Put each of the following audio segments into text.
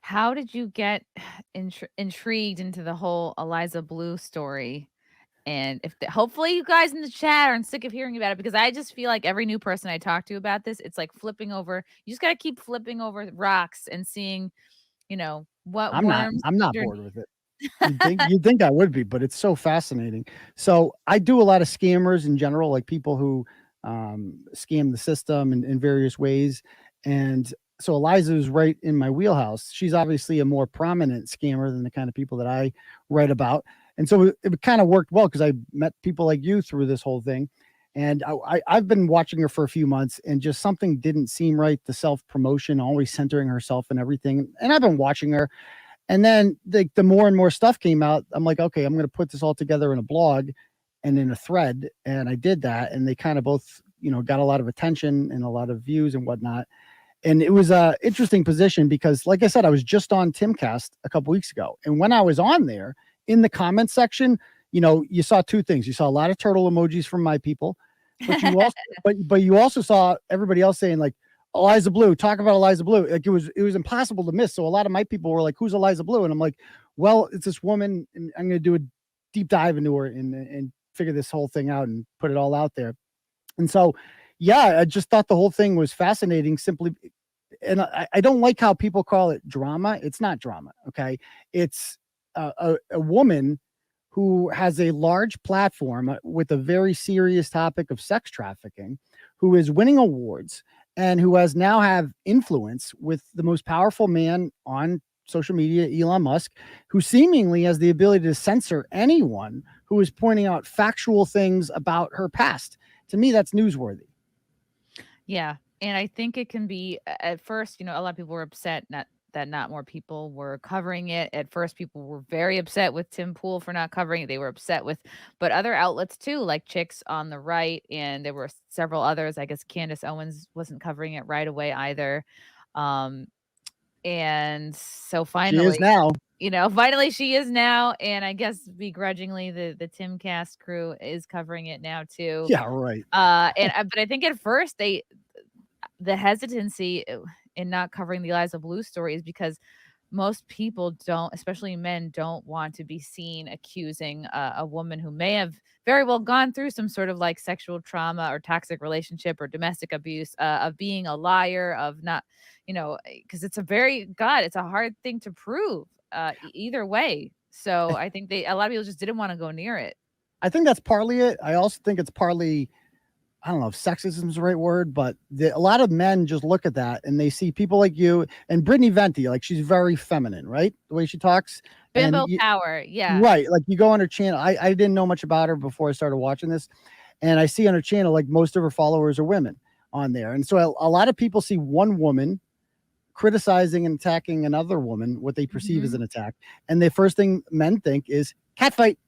how did you get intrigued into the whole Eliza Blue story? And if hopefully you guys in the chat aren't sick of hearing about it, because I just feel like every new person I talk to about this, it's like flipping over. You just got to keep flipping over rocks and seeing, what I'm not worms I'm not you're. bored with it. You'd think I would be, but it's so fascinating. So I do a lot of scammers in general, like people who scam the system in various ways. And so Eliza is right in my wheelhouse. She's obviously a more prominent scammer than the kind of people that I write about. And so it kind of worked well because I met people like you through this whole thing. And I've been watching her for a few months, and just something didn't seem right. The self promotion, always centering herself and everything. And I've been watching her, and then the more and more stuff came out. I'm like, okay, I'm going to put this all together in a blog and in a thread. And I did that. And they kind of both, got a lot of attention and a lot of views and whatnot. And it was a interesting position because, like I said, I was just on TimCast a couple weeks ago. And when I was on there in the comment section, you saw two things. You saw a lot of turtle emojis from my people, but you also, but you also saw everybody else saying like, Eliza Bleu, talk about Eliza Bleu. Like it was impossible to miss. So a lot of my people were like, "Who's Eliza Bleu?" And I'm like, "Well, it's this woman, and I'm going to do a deep dive into her and figure this whole thing out and put it all out there." And so, yeah, I just thought the whole thing was fascinating. Simply, and I don't like how people call it drama. It's not drama. Okay, it's a woman who has a large platform with a very serious topic of sex trafficking, who is winning awards and who has now have influence with the most powerful man on social media, Elon Musk, who seemingly has the ability to censor anyone who is pointing out factual things about her past. To me, that's newsworthy. Yeah, and I think it can be at first, a lot of people were upset not more people were covering it. At first, people were very upset with Tim Pool for not covering it. They were upset with, but other outlets too, like Chicks on the Right, and there were several others. I guess Candace Owens wasn't covering it right away either. Um, and so She is finally, now. finally she is now, and I guess begrudgingly the Timcast crew is covering it now too. Yeah, right. But I think at first the hesitancy in not covering the Eliza Blue story is because most people don't, especially men, don't want to be seen accusing a woman who may have very well gone through some sort of like sexual trauma or toxic relationship or domestic abuse, of being a liar, of not, because it's a hard thing to prove, either way. So I think a lot of people just didn't want to go near it. I think that's partly it. I also think it's partly, I don't know if sexism is the right word, but a lot of men just look at that and they see people like you and Brittany Venti, like she's very feminine, right? The way she talks. And Bimbo power, yeah. right, like you go on her channel. I didn't know much about her before I started watching this. And I see on her channel, like most of her followers are women on there. And so a lot of people see one woman criticizing and attacking another woman, what they perceive as Mhm. an attack. And the first thing men think is cat fight.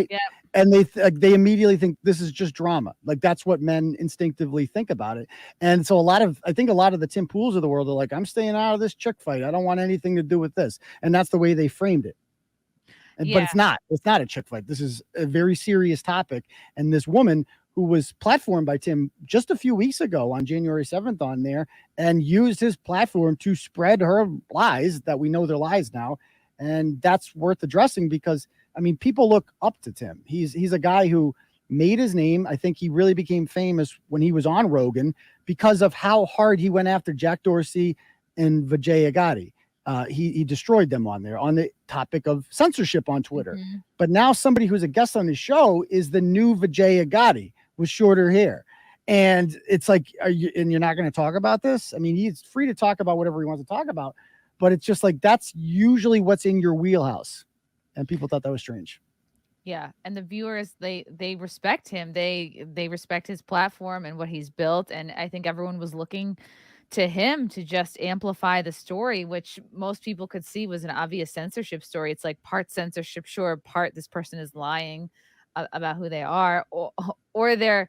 Yeah. And they immediately think this is just drama. Like that's what men instinctively think about it. And so I think a lot of the Tim Pools of the world are like, I'm staying out of this chick fight. I don't want anything to do with this. And that's the way they framed it. But Yeah. it's not a chick fight. This is a very serious topic. And this woman who was platformed by Tim just a few weeks ago on January 7th on there and used his platform to spread her lies that we know they're lies now. And that's worth addressing because, I mean, people look up to Tim. He's a guy who made his name. I think he really became famous when he was on Rogan because of how hard he went after Jack Dorsey and Vijaya Gadde. He destroyed them on there on the topic of censorship on Twitter. Mhm. But now somebody who's a guest on his show is the new Vijaya Gadde with shorter hair. And it's like, you're not going to talk about this? I mean, he's free to talk about whatever he wants to talk about, but it's just like, that's usually what's in your wheelhouse. And people thought that was strange. Yeah, and the viewers, they respect him. They respect his platform and what he's built, and I think everyone was looking to him to just amplify the story, which most people could see was an obvious censorship story. It's like part censorship, sure, part this person is lying about who they are, or they're,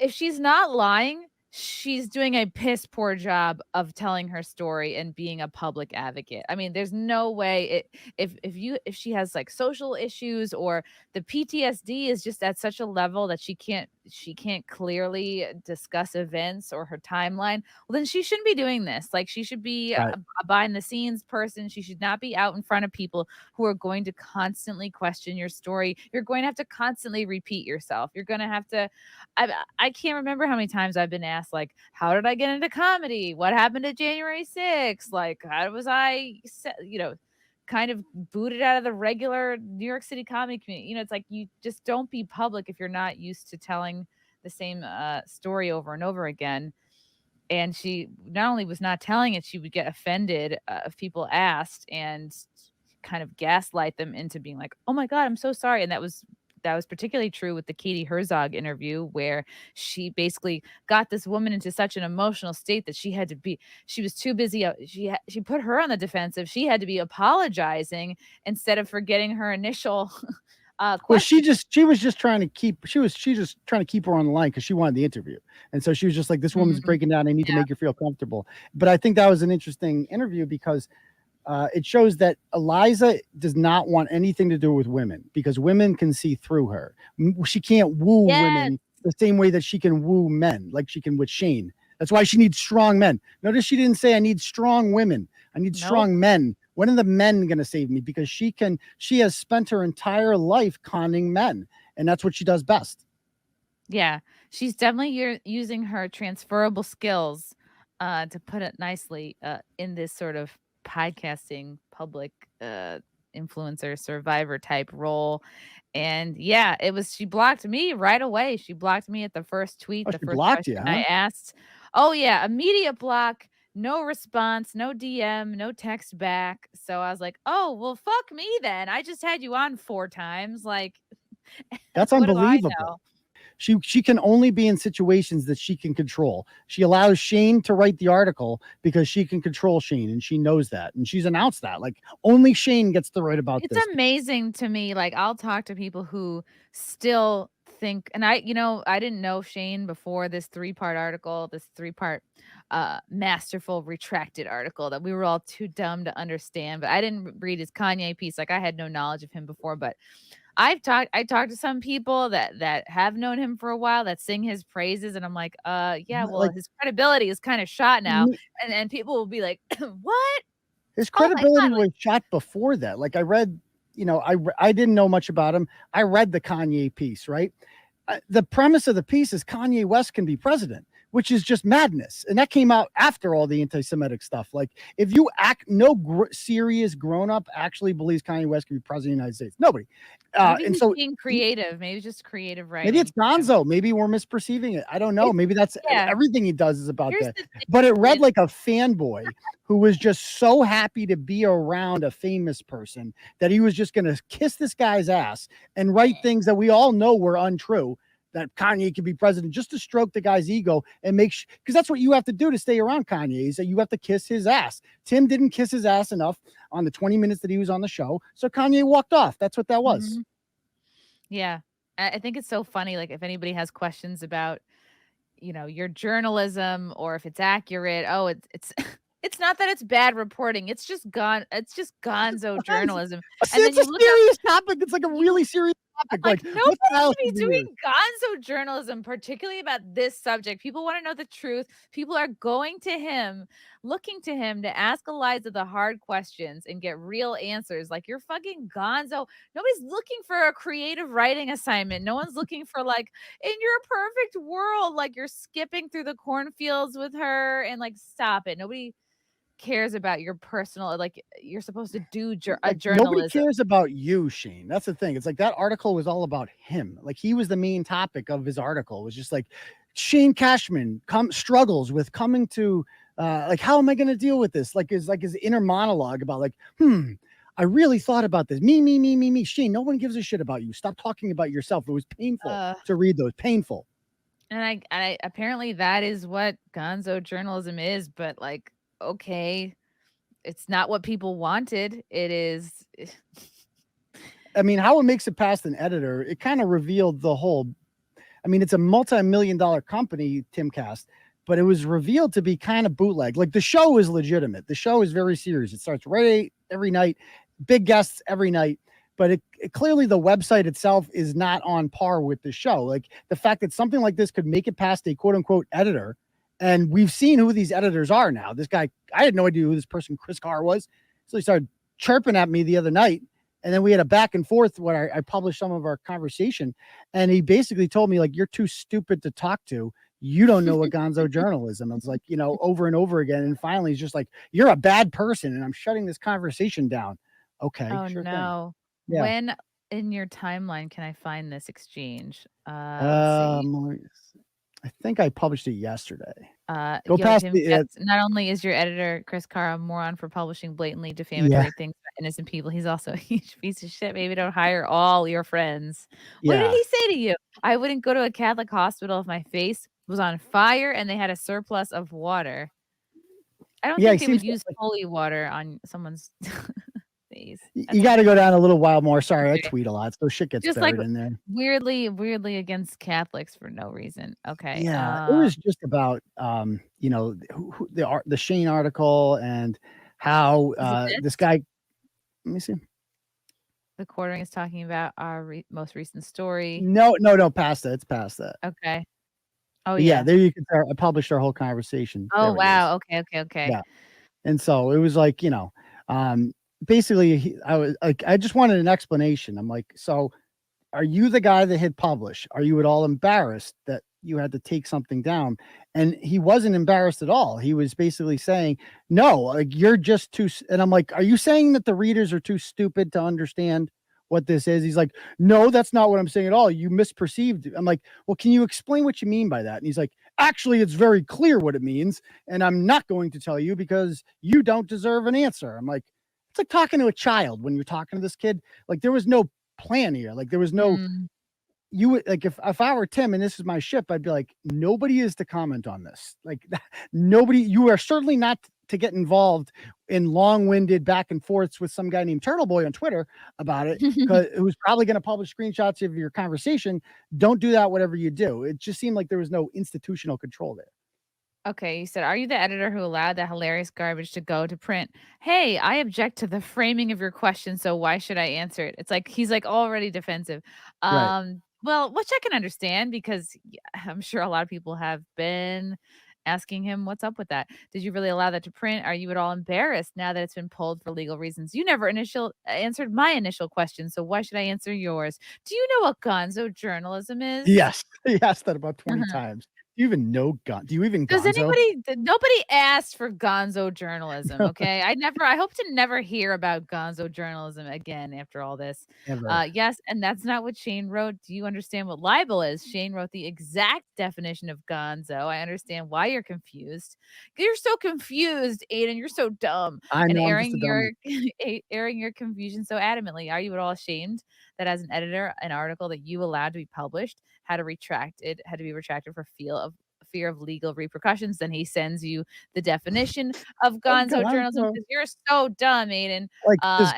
if she's not lying, she's doing a piss poor job of telling her story and being a public advocate. I mean, there's no way if she has like social issues or the PTSD is just at such a level that she can't she can't clearly discuss events or her timeline, well, then she shouldn't be doing this. Like, she should be Right. a behind the scenes person. She should not be out in front of people who are going to constantly question your story. You're going to have to constantly repeat yourself. You're going to have to. I can't remember how many times I've been asked, like, how did I get into comedy? What happened to January 6th? Like, how was I, kind of booted out of the regular New York City comedy community? It's like, you just don't be public if you're not used to telling the same story over and over again. And she not only was not telling it, she would get offended if people asked and kind of gaslight them into being like, "Oh my god, I'm so sorry." And that was particularly true with the Katie Herzog interview, where she basically got this woman into such an emotional state that she was too busy. She put her on the defensive. She had to be apologizing instead of forgetting her initial Well, question. she was just trying to keep she just trying to keep her on the line because she wanted the interview. And so she was just like, this woman's Mhm. breaking down. I need to Yeah. make her feel comfortable. But I think that was an interesting interview because it shows that Eliza does not want anything to do with women because women can see through her. She can't woo Yes. women the same way that she can woo men, like she can with Shane. That's why she needs strong men. Notice she didn't say, I need strong women. I need Nope. strong men. When are the men going to save me? Because she has spent her entire life conning men, and that's what she does best. Yeah, she's definitely using her transferable skills, to put it nicely, in this sort of podcasting public influencer survivor type role. And yeah, she blocked me right away. She blocked me at the first tweet, Oh, the she first blocked you, question I huh? asked. Oh yeah, immediate block, no response, no DM, no text back. So I was like, oh well, fuck me then. I just had you on 4 times. Like, That's what do I unbelievable. know? She can only be in situations that she can control. She allows Shane to write the article because she can control Shane, and she knows that, and she's announced that. Like, only Shane gets to write about It's this. amazing to me, like, I'll talk to people who still think, and I didn't know Shane before this 3-part article, this 3-part, masterful retracted article that we were all too dumb to understand, but I didn't read his Kanye piece, like, I had no knowledge of him before, but I talked to some people that have known him for a while that sing his praises, and I'm like, yeah, well, Like, his credibility is kinda shot now," and people will be like, "What? his Oh my credibility god," like, was shot before that. Like, I read, I didn't know much about him. I read the Kanye piece, right? The premise of the piece is Kanye West can be president, which is just madness. And that came out after all the anti-Semitic stuff. Like, if you act, no serious grown up actually believes Kanye West can be president of the United States. Nobody. maybe And he's so being creative, maybe just creative maybe it's writing for him. Gonzo. Maybe we're misperceiving it. I don't know. It's Maybe that's Yeah, everything he does is about here's that. the thing But it read with like a fanboy who was just so happy to be around a famous person that he was just going to kiss this guy's ass and write things that we all know were untrue. That Kanye could be president just to stroke the guy's ego and make because that's what you have to do to stay around Kanye is that you have to kiss his ass. Tim didn't kiss his ass enough on the 20 minutes that he was on the show, so Kanye walked off. That's what that was. Mhm. Yeah. I think it's so funny, like, if anybody has questions about, your journalism or if it's accurate, oh, it's it's not that it's bad reporting, it's just gonzo journalism, See, and then it's a you look up serious topic. It's like a you really serious topic. like, Like, what nobody else should be is here? doing gonzo journalism, particularly about this subject. People wanna know the truth. People are going to him, looking to him to ask Eliza the hard questions and get real answers. Like, you're fucking gonzo. Nobody's looking for a creative writing assignment. No one's looking for, like, in your perfect world, like, you're skipping through the cornfields with her and, like, stop it. Nobody cares about your personal, like, you're supposed to do Like, nobody journalism. cares about you, Shane. That's the thing. It's like that article was all about him. Like, he was the main topic of his article. It was just like Shane Cashman struggles with coming to like, how am I going to deal with this? Like his inner monologue about like, I really thought about this. Me. Shane, no one gives a shit about you. Stop talking about yourself. It was painful Uh to read those. Painful. And I apparently that is what gonzo journalism is, but, like, okay, it's not what people wanted. It is. I mean, how it makes it past an editor, it kind of revealed the whole. I mean, it's a multi-million-dollar company, TimCast, but it was revealed to be kind of bootleg. Like, the show is legitimate. The show is very serious. It starts right every night, big guests every night. but clearly the website itself is not on par with the show. Like the fact that something like this could make it past a quote unquote editor, and we've seen who these editors are now. This guy, I had no idea who this person Chris Carr was, so he started chirping at me the other night, and then we had a back and forth where I published some of our conversation, and he basically told me like, "You're too stupid to talk to. You don't know what gonzo journalism." It's like, over and over again. And finally, he's just like, "You're a bad person, and I'm shutting this conversation down." Okay, Oh sure thing. no. Yeah. When in your timeline can I find this exchange? Let's see. I think I published it yesterday. Go Yo, past Tim, the yes, not only is your editor, Chris Carr, a moron for publishing blatantly yeah, defamatory things about innocent people, he's also a huge piece of shit. Maybe don't hire all your friends. What did yeah, he say to you? I wouldn't go to a Catholic hospital if my face was on fire and they had a surplus of water. I don't yeah. He think they seems would use holy water on someone's face. That's you got to go down a little while more. Sorry, I okay. tweet a lot, so shit gets Just like buried in there. weirdly against Catholics for no reason. Okay. Yeah, it was just about the Shane article and how Is it this this? guy. Let me see. The quartering is talking about our most recent story. No, past that. It's past that. Okay. Oh, But yeah, yeah. there you can tell I published our whole conversation. Oh, There it is. wow. Okay. Yeah. And so it was like, basically I just wanted an explanation. I'm like, so are you the guy that hit publish? Are you at all embarrassed that you had to take something down? And he wasn't embarrassed at all. He was basically saying, no, like you're just too. And I'm like, are you saying that the readers are too stupid to understand what this is? He's like, no, that's not what I'm saying at all. You misperceived. I'm like, well, can you explain what you mean by that? And he's like, actually, it's very clear what it means. And I'm not going to tell you because you don't deserve an answer. I'm like, it's like talking to a child when you're talking to this kid. Like there was no plan here. Like there was no Mm. you would like if I were Tim and this is my ship, I'd be like, nobody is to comment on this. Like nobody, you are certainly not to get involved in long-winded back and forths with some guy named Turtle Boy on Twitter about it, because it was probably going to publish screenshots of your conversation. Don't do that, whatever you do. It just seemed like there was no institutional control there. Okay, you said, "Are you the editor who allowed that hilarious garbage to go to print?" Hey, I object to the framing of your question, so why should I answer it? It's like he's like already defensive. Right. Well, which I can understand because I'm sure a lot of people have been asking him what's up with that. Did you really allow that to print? Are you at all embarrassed now that it's been pulled for legal reasons? You never initial answered my initial question, so why should I answer yours? Do you know what gonzo journalism is? Yes. He asked that about 20 times. Do you even know gon do you even Does gonzo? nobody asked for gonzo journalism, okay? I hope to never hear about gonzo journalism again after all this. Ever. Yes, and that's not what Shane wrote. Do you understand what libel is? Shane wrote the exact definition of gonzo. I understand why you're confused. You're so confused, Aidan. You're so dumb I and know I'm just a dummy. airing your confusion so adamantly. Are you at all ashamed that as an editor, an article that you allowed to be published had to be retracted for fear of legal repercussions? Then he sends you the definition of Oh, gonzo journalism gonzo. because you're so dumb, Aiden. Like, Uh,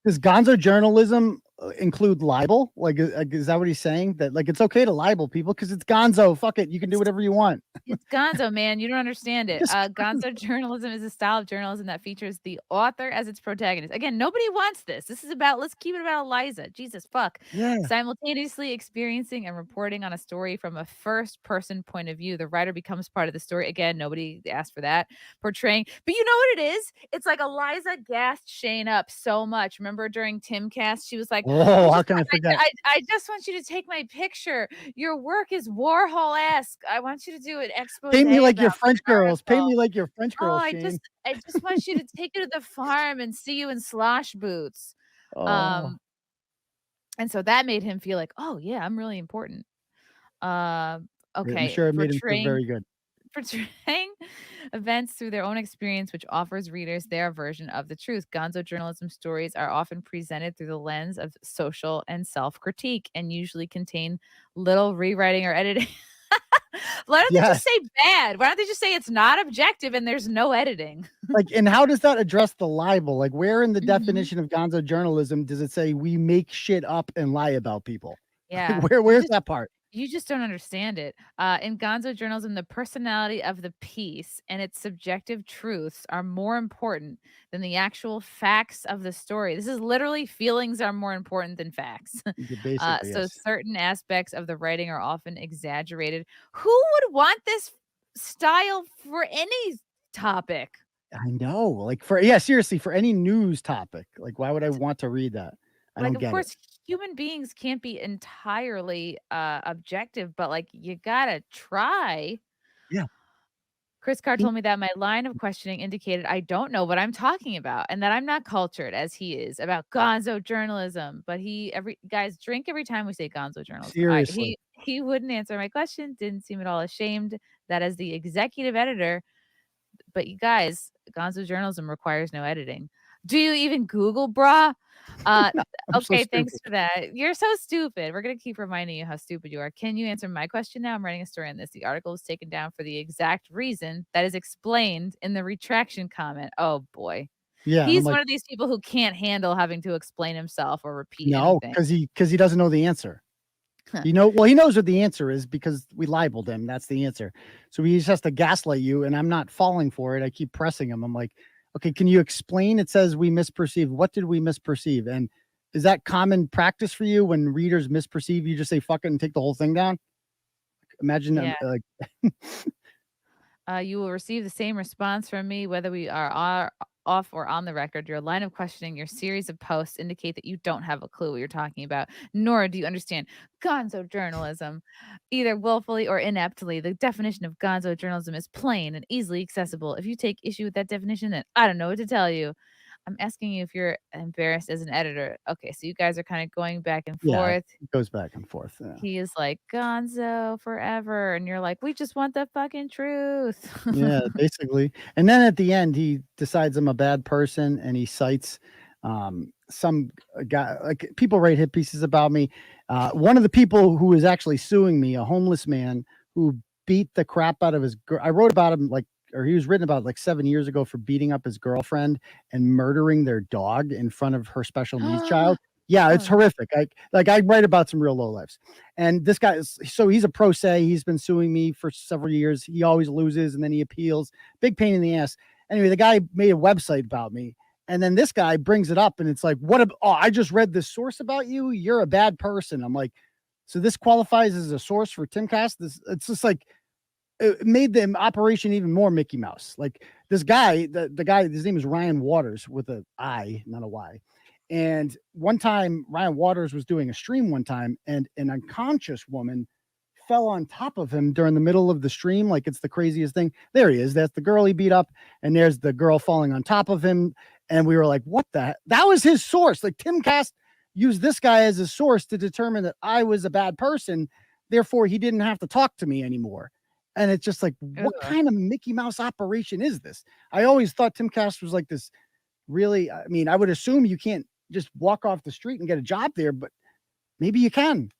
does gonzo journalism include libel? Like, is that what he's saying? That like it's okay to libel people because it's gonzo. Fuck it, you can do it's whatever you want. It's gonzo, man. You don't understand it. Just Gonzo journalism is a style of journalism that features the author as its protagonist. Again, nobody wants this. This is about, let's keep it about Eliza. Jesus fuck. yeah. Simultaneously experiencing and reporting on a story from a first person point of view. The writer becomes part of the story. Again, nobody asked for that. Portraying, but you know what it is? It's like Eliza gassed Shane up so much. Remember during TimCast, she was like, Oh, how can I forget? I just want you to take my picture. Your work is Warhol-esque. I want you to do an expose Paint me like your about French my girls. Paint article. me like your French Oh, girls, Shane. I just want you to take you to the farm and see you in slosh boots. Oh, Um, and so that made him feel like, "Oh, yeah, I'm really important." Uh, I'm okay, sure it made him feel very good. portraying events through their own experience, which offers readers their version of the truth. Gonzo journalism stories are often presented through the lens of social and self critique and usually contain little rewriting or editing. Why don't they Yeah. just say bad? Why don't they just say it's not objective and there's no editing? Like, and how does that address the libel? Like, where in the Mhm. definition of gonzo journalism does it say we make shit up and lie about people? Yeah. Where's that part? You just don't understand it. In gonzo journalism, the personality of the piece and its subjective truths are more important than the actual facts of the story. This is literally feelings are more important than facts. Basically, So yes. certain aspects of the writing are often exaggerated. Who would want this style for any topic? I know. Like for yeah, seriously, for any news topic, like why would I want to read that? I Like, don't of get it. course, human beings can't be entirely objective, but like you gotta try. Yeah. Chris Carr He told me that my line of questioning indicated I don't know what I'm talking about and that I'm not cultured as he is about gonzo journalism. But he every guys drink every time we say gonzo journalism. seriously. He wouldn't answer my question, didn't seem at all ashamed that as the executive editor, but you guys, gonzo journalism requires no editing. Do you even Google, brah? Uh, I'm so okay, thanks stupid. for that. You're so stupid. We're gonna keep reminding you how stupid you are. Can you answer my question now? I'm writing a story on this. The article was taken down for the exact reason that is explained in the retraction comment. Oh boy. Yeah, and I'm He's like, one of these people who can't handle having to explain himself or repeat no, anything. because he doesn't know the answer. Well, he knows what the answer is because we libeled him. That's the answer. So he just has to gaslight you, and I'm not falling for it. I keep pressing him. I'm like, okay, can you explain? It says we misperceived. What did we misperceive? And is that common practice for you when readers misperceive? You just say fuck it and take the whole thing down. Imagine Yeah. like, You will receive the same response from me, whether we are off or on the record. Your line of questioning, your series of posts indicate that you don't have a clue what you're talking about, nor do you understand gonzo journalism, either willfully or ineptly. The definition of gonzo journalism is plain and easily accessible. If you take issue with that definition, then I don't know what to tell you. I'm asking you if you're embarrassed as an editor. Okay, so you guys are kind of going back and yeah, it forth. goes back and forth. Yeah. He is like, "Gonzo forever," and you're like, "We just want the fucking truth." Yeah, basically. And then at the end, he decides I'm a bad person and he cites some guy like people write hit pieces about me. One of the people who is actually suing me, a homeless man who beat the crap out of his girl. I wrote about him like or he was written about like 7 years ago for beating up his girlfriend and murdering their dog in front of her special needs child. Yeah, it's Oh, horrific. I write about some real low lives. And this guy is so he's a pro se. He's been suing me for several years. He always loses and then he appeals. Big pain in the ass. Anyway, the guy made a website about me. And then this guy brings it up and it's like, oh, I just read this source about you. You're a bad person. I'm like, so this qualifies as a source for TimCast? It's just like it made the operation even more Mickey Mouse. Like this guy, the guy, his name is Ryan Waters with a I, not a Y. And one time, Ryan Waters was doing a stream one time, and an unconscious woman fell on top of him during the middle of the stream. Like it's the craziest thing. There he is. That's the girl he beat up, and there's the girl falling on top of him. And we were like, "What the? That was his source." Like TimCast used this guy as a source to determine that I was a bad person. Therefore, he didn't have to talk to me anymore. And it's just like, what ugh. kind of Mickey Mouse operation is this? I always thought TimCast was like this really, I mean, I would assume you can't just walk off the street and get a job there, but maybe you can.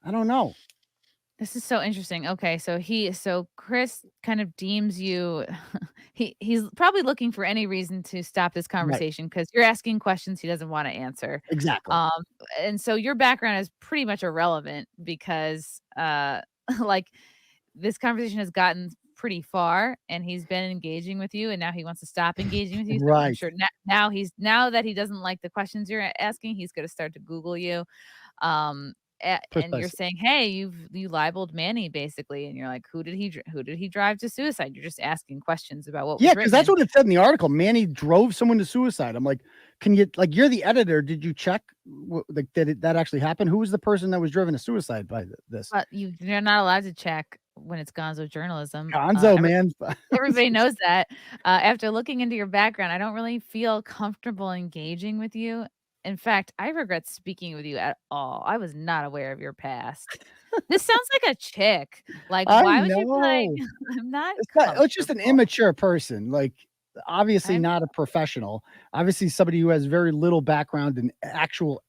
I don't know. This is so interesting. Okay, so Chris kind of deems you he's probably looking for any reason to stop this Right. conversation because 'cause you're asking questions he doesn't wanna answer. Exactly. Um, and so your background is pretty much irrelevant because, like, this conversation has gotten pretty far, and he's been engaging with you, and now he wants to stop engaging with you, so I'm Right. sure now that he doesn't like the questions you're asking, he's gonna start to Google you. Um, and you're Precisely. saying, "Hey, you libeled Manny basically," and you're like, who did he drive to suicide?" You're just asking questions about what Yeah, was because written that's and what it said in the article. Manny drove someone to suicide. I'm like, can you like you're the editor? Did you check like that actually happened? Who was the person that was driven to suicide by this? but you're not allowed to check when it's gonzo journalism. Gonzo, man. Everybody knows that. After looking into your background, I don't really feel comfortable engaging with you. In fact, I regret speaking with you at all. I was not aware of your past. This sounds like a chick. Like, I why would you be like, know. I'm not It's just an comfortable. immature person, like, obviously I'm not a professional, obviously somebody who has very little background in actual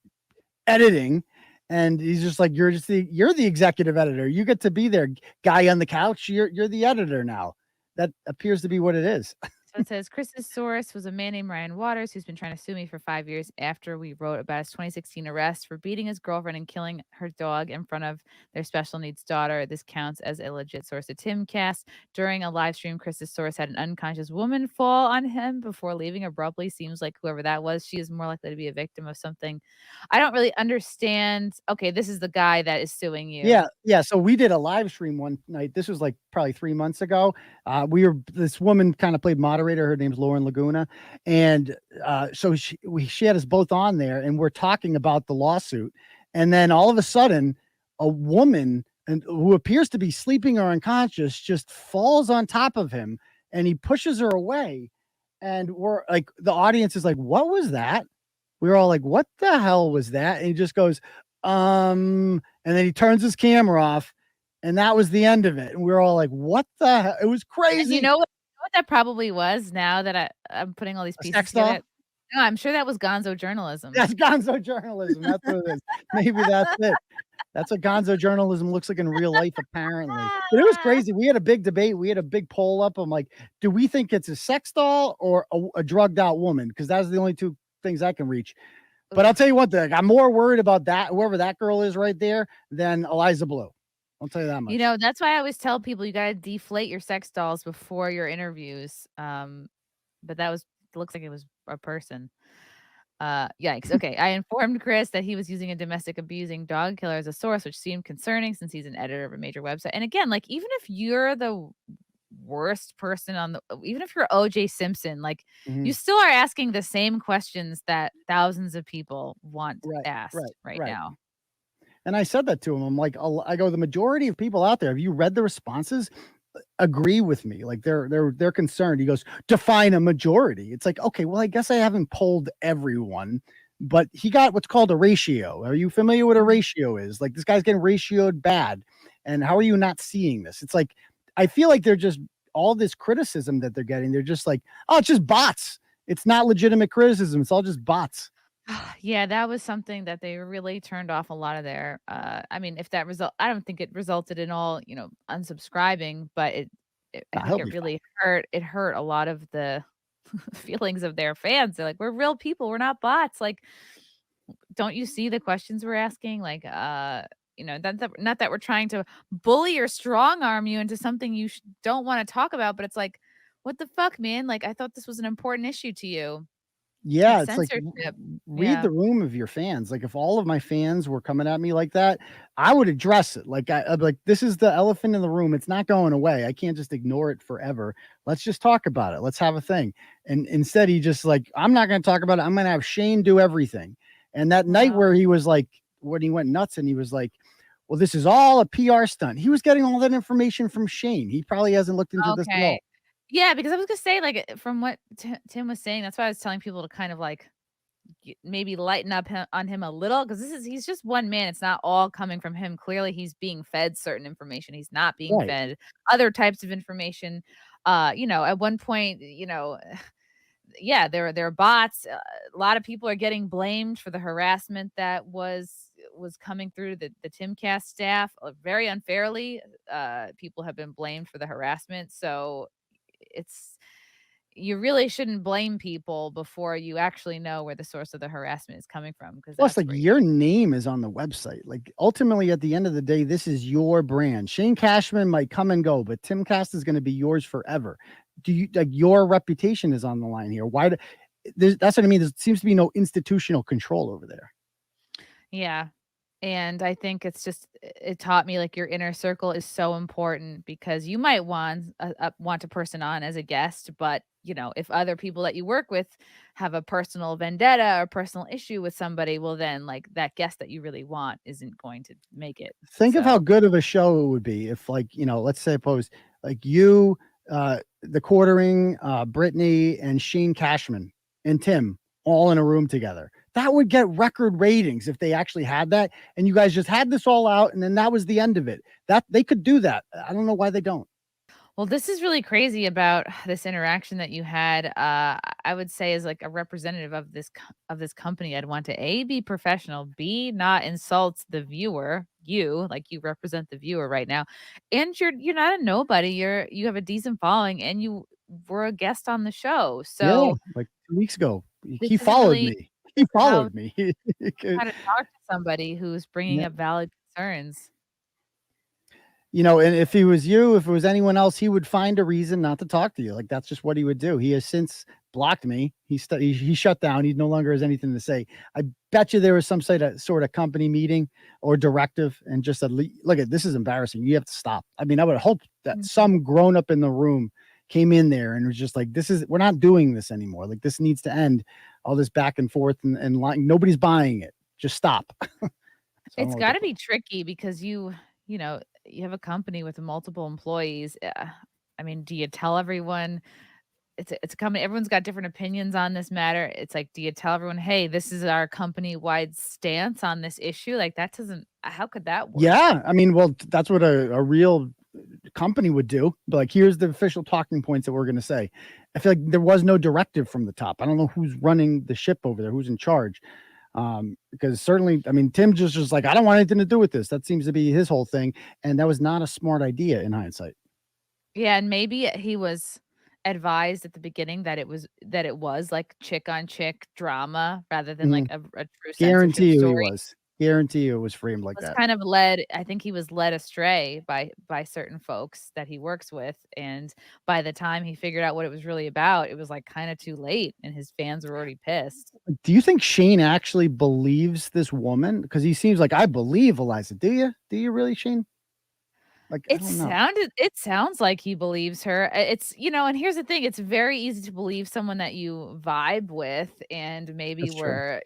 editing, and he's just like, you're the executive editor, you get to be there, guy on the couch, you're the editor now." That appears to be what it is. So it says Chris's source was a man named Ryan Waters who's been trying to sue me for 5 years after we wrote about his 2016 arrest for beating his girlfriend and killing her dog in front of their special needs daughter. This counts as a legit source. At TimCast, during a live stream, Chris's source had an unconscious woman fall on him before leaving abruptly. Seems like whoever that was, she is more likely to be a victim of something. I don't really understand. Okay, this is the guy that is suing Yeah, you. yeah, so we did a live stream one night, this was, like, probably 3 months ago, we were this woman kinda played moderator, her name's Lauren Laguna, and, so she had us both on there, and we're talking about the lawsuit, and then all of a sudden, a woman and who appears to be sleeping or unconscious just falls on top of him, and he pushes her away, and we're like the audience is like, "What was that?" We were all like, "What the hell was that?" And he just goes, and then he turns his camera off, and that was the end of it. And we were all like, "What the hell?" It was And crazy. you know what that probably was now that I'm putting all these A pieces sex doll? together? No, I'm sure that was gonzo journalism. That's gonzo journalism. That's what it is. Maybe that's it. That's what gonzo journalism looks like in real life, apparently. But it was crazy. We had a big debate. We had a big poll up. I'm like, do we think it's a sex doll or a drugged out woman? Because that's the only two things I can reach. But I'll Oof. tell you one thing, I'm more worried about that, whoever that girl is right there, than Eliza Bleu. I'll tell you that You much. know, that's why I always tell people you gotta deflate your sex dolls before your interviews, but that was looks like it was a person. Yikes. Okay. I informed Chris that he was using a domestic abusing dog killer as a source, which seemed concerning since he's an editor of a major website. And again, like even if you're the worst person on the even if you're OJ Simpson, like you Mhm. still are asking the same questions that thousands of people want Right, asked right, right right. now. And I said that to him. I'm like, I go, the majority of people out there, have you read the responses? Agree with me. Like they're concerned. He goes, define a majority. It's like, okay, well, I guess I haven't polled everyone, but he got what's called a ratio. Are you familiar with a Mhm. ratio is? Like this guy's getting ratioed bad. And how are you not seeing this? It's like I feel like they're just all this criticism that they're getting, they're just like, oh, it's just bots. It's not legitimate criticism. It's all just bots. Yeah, that was something that they really turned off a lot of their, I mean, if that result I don't think it resulted in all, unsubscribing, but I Nah, think he'll it be fine. really hurt a lot of the feelings of their fans. They're like, "We're real people, we're not bots." Like, don't you see the questions we're asking? Like, that not that we're trying to bully or strong arm you into something you don't wanna talk about, but it's like, "What the fuck, man? Like, I thought this was an important issue to you." Like Yeah, it's like censorship. read Yeah. the room of your fans. Like if all of my fans were coming at me like that, I would address it. Like I'd be like, this is the elephant in the room. It's not going away. I can't just ignore it forever. Let's just talk about it. Let's have a thing. And instead, he just like, I'm not going to talk about it. I'm going to have Shane do everything. And that night Wow. where he was like, when he went nuts and he was like, well, this is all a PR stunt. He was getting all that information from Shane. He probably hasn't looked into this at Okay. all. Yeah, because I was gonna say, like, from what Tim was saying, that's why I was telling people to kind of like maybe lighten up on him a little because he's just one man. It's not all coming from him. Clearly, he's being fed certain information. He's not being Right. fed other types of information. At one point, yeah, there are bots. A lot of people are getting blamed for the harassment that was coming through the Timcast staff very unfairly. People have been blamed for the harassment, so it's you really shouldn't blame people before you actually know where the source of the harassment is coming from because Plus, that's like where you your name is on the website. Like ultimately, at the end of the day, this is your brand. Shane Cashman might come and go, but Timcast is going to be yours forever. Do you like your reputation is on the line here? Why? That's what I mean. There seems to be no institutional control over there. yeah. And I think it's just it taught me like your inner circle is so important because you might want a person on as a guest, but if other people that you work with have a personal vendetta or personal issue with somebody, well then like that guest that you really want isn't going to make it. Think of how So, good of a show it would be if, like, let's suppose like you, the quartering, Brittany, and Shane Cashman and Tim all in a room together. That would get record ratings if they actually had that, and you guys just had this all out, and then that was the end of it. That they could do that. I don't know why they don't. well, this is really crazy about this interaction that you had. I would say as like a representative of this company, I'd want to A, be professional, B, not insult the viewer, like you represent the viewer right now. And you're not a nobody. You have a decent following and you were a guest on the show. Yeah, So like 2 weeks ago. this He isn't followed really me. He how followed me. how to talk to somebody who's bringing Yeah. up valid concerns. You know, and if he was you, if it was anyone else, he would find a reason not to talk to you. Like that's just what he would do. He has since blocked me. He shut down. He no longer has anything to say. I bet you there was some sort of company meeting or directive, and just said, "Look at this is embarrassing. You have to stop." I mean, I would hope that Mhm. some grown up in the room came in there and was just like, "This is we're not doing this anymore. Like this needs to end. All this back and forth and lying. Nobody's buying it. Just stop." So I don't It's know what they gotta put. be tricky because you know, you have a company with multiple employees. I mean, do you tell everyone it's a company, everyone's got different opinions on this matter. It's like, do you tell everyone, "Hey, this is our company-wide stance on this issue?" Like, that doesn't how could that work? Yeah, I mean, well, that's what a real company would do. But like, here's the official talking points that we're going to say. I feel like there was no directive from the top. I don't know who's running the ship over there, who's in charge. Because certainly, I mean, Tim just like, I don't want anything to do with this. That seems to be his whole thing, and that was not a smart idea in hindsight. Yeah, and maybe he was advised at the beginning that it was, like, chick on chick drama rather than, like, Mm, a true censorship guarantee you he story. was. Guarantee you it was framed He like was that. kind of led I think he was led astray by certain folks that he works with, and by the time he figured out what it was really about, it was, like, kinda too late, and his fans were already pissed. Do you think Shane actually believes this woman? Because he seems like I believe Eliza. Do you? Do you really, Shane? Like, I don't know. It sounds like he believes her. It's and here's the thing, it's very easy to believe someone that you vibe with and maybe That's true.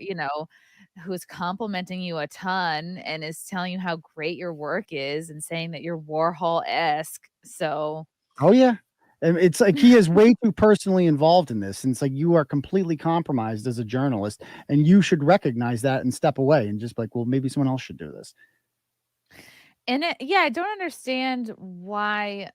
who's complimenting you a ton and is telling you how great your work is and saying that you're Warhol-esque. So Oh, yeah. And it's like he is way too personally involved in this, and it's like you are completely compromised as a journalist, and you should recognize that and step away and just be like, "Well, maybe someone else should do this." and yeah, I don't understand why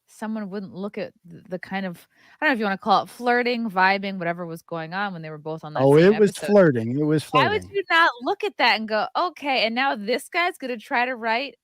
someone wouldn't look at the kind of I don't know if you wanna call it flirting, vibing, whatever was going on when they were both on that Oh, same it was episode. flirting, it was Why would flirting. you not look at that and go, "Okay, and now this guy's gonna try to write,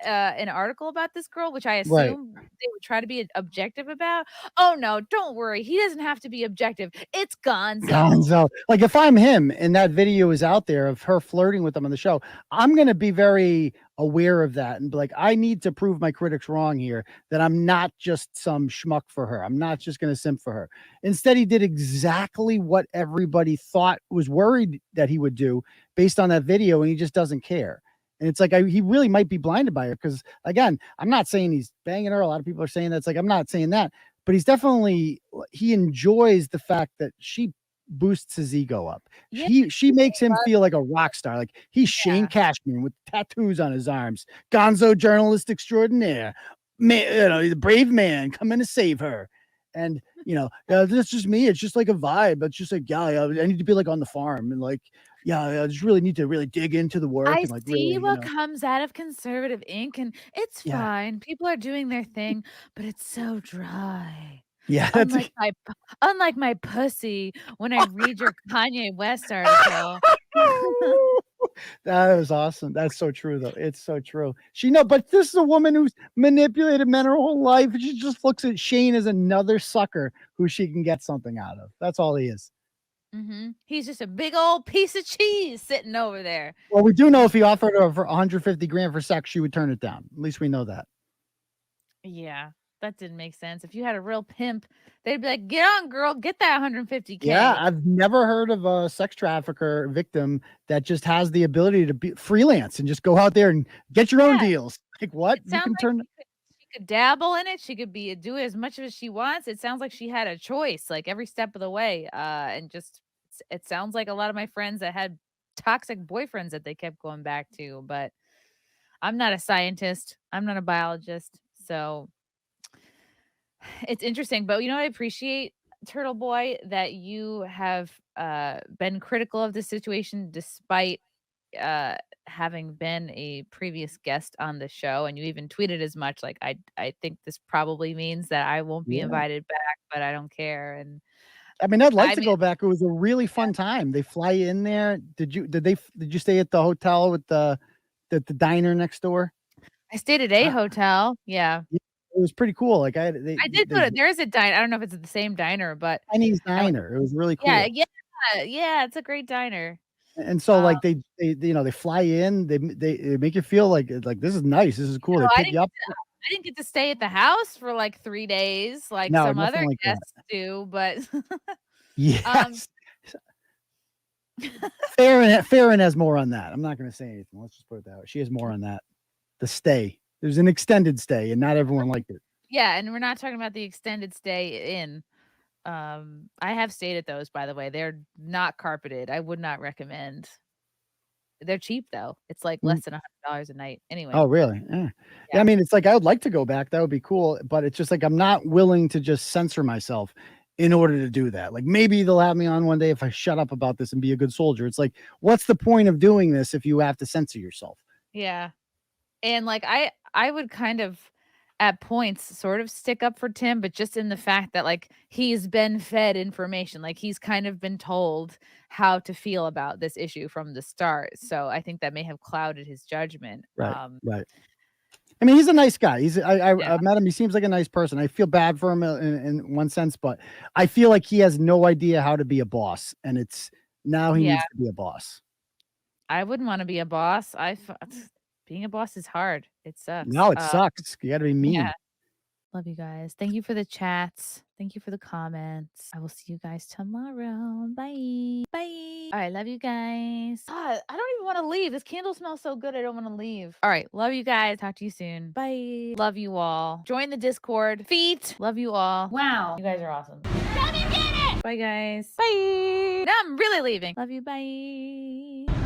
an article about this girl," which I Right. assume they would try to be objective about? "Oh, no, don't worry, he doesn't have to be objective. It's Gonzo." Gonzo. Like, if I'm him and that video is out there of her flirting with him on the show, I'm gonna be very aware of that and be like, "I need to prove my critics wrong here, that I'm not just some schmuck for her. I'm not just gonna simp for her." Instead, he did exactly what everybody thought was worried that he would do based on that video, and he just doesn't care. And it's like, he really might be blinded by her because, again, I'm not saying he's banging her. A lot of people are saying that. It's like, I'm not saying that, but he's definitely he enjoys the fact that she boosts his ego up. Yeah, She people makes him love feel like a rock star. Like he's Shane yeah. Cashman with tattoos on his arms. Gonzo journalist extraordinaire. Man, the brave man coming to save her. And that's just me. It's just like a vibe. It's just like, yeah, I need to be like on the farm and like, yeah, I just really need to really dig into the work I and like see really, what comes out of conservative ink, and it's yeah, fine. People are doing their thing, but it's so dry. yeah. That's Unlike unlike my pussy when I read your Kanye West article. That is awesome. That's so true, though. It's so true. But this is a woman who's manipulated men her whole life. She just looks at Shane as another sucker who she can get something out of. That's all he is. Mhm. He's just a big old piece of cheese sitting over there. Well, we do know if he offered her for 150 grand for sex, she would turn it down. At least we know that. Yeah, that didn't make sense. If you had a real pimp, they'd be like, "Get on, girl, get that Yeah, 150K." I've never heard of a sex trafficker victim that just has the ability to be freelance and just go out there and get your own Yeah, deals. Like what? it You sounds can like turn she could dabble in it, she could be do as much as she wants. It sounds like she had a choice, like, every step of the way, and just it sounds like a lot of my friends that had toxic boyfriends that they kept going back to, but I'm not a scientist, I'm not a biologist, so it's interesting, but I appreciate, Turtle Boy, that you have, been critical of the situation despite, uh, having been a previous guest on the show, and you even tweeted as much, like, "I think this probably means that I won't be Yeah. invited back, but I don't care," and I mean, I'd like I to mean, go back. It was a really fun time. They fly in there. Did you stay at the hotel with the diner next door? I stayed at a Uh, hotel, yeah. yeah, it was pretty cool. Like I did go to there is a diner. I don't know if it's the same diner, but Chinese I went diner. It was really yeah, cool. yeah, yeah, it's a didn't diner. And so, like, they fly in, they make you feel like, "This is nice, this is cool." No, They pick you up. I didn't get to stay at the house for, like, 3 days like No, some nothing other like that. guests do, but, um Yes. Farron has more on that. I'm not gonna say anything. Let's just put it that way. She has more on that. The stay. There's an extended stay, and not everyone liked it. yeah, and we're not talking about the extended stay in. I have stayed at those, by the way. They're not carpeted. I would not recommend. They're cheap, though. It's, like, Mm. less than $100 a night. Anyway, Oh, really? Yeah. Yeah, yeah. I mean, it's like, I would like to go back, that would be cool, but it's just like, I'm not willing to just censor myself in order to do that. Like, maybe they'll have me on one day if I shut up about this and be a good soldier. It's like, what's the point of doing this if you have to censor yourself? Yeah. And, like, I would kind of, at points, sort of stick up for Tim, but just in the fact that, like, he's been fed information, like, he's kind of been told how to feel about this issue from the start, so I think that may have clouded his judgment, Right, right. I mean, he's a nice guy. yeah, I've met him. He seems like a nice person. I feel bad for him in one sense, but I feel like he has no idea how to be a boss, and it's now he yeah. needs to be a boss. I wouldn't wanna be a boss. Being a boss is hard. It sucks. No, it sucks. You gotta be Yeah. mean. Love you guys. Thank you for the chats. Thank you for the comments. I will see you guys tomorrow. Bye. Bye. All right. Love you guys. God, I don't even want to leave. This candle smells so good. I don't want to leave. All right. Love you guys. Talk to you soon. Bye. Love you all. Join the Discord. Feet. Love you all. Wow. You guys are awesome. Come and get it. Bye, guys. Bye. Now I'm really leaving. Love you. Bye.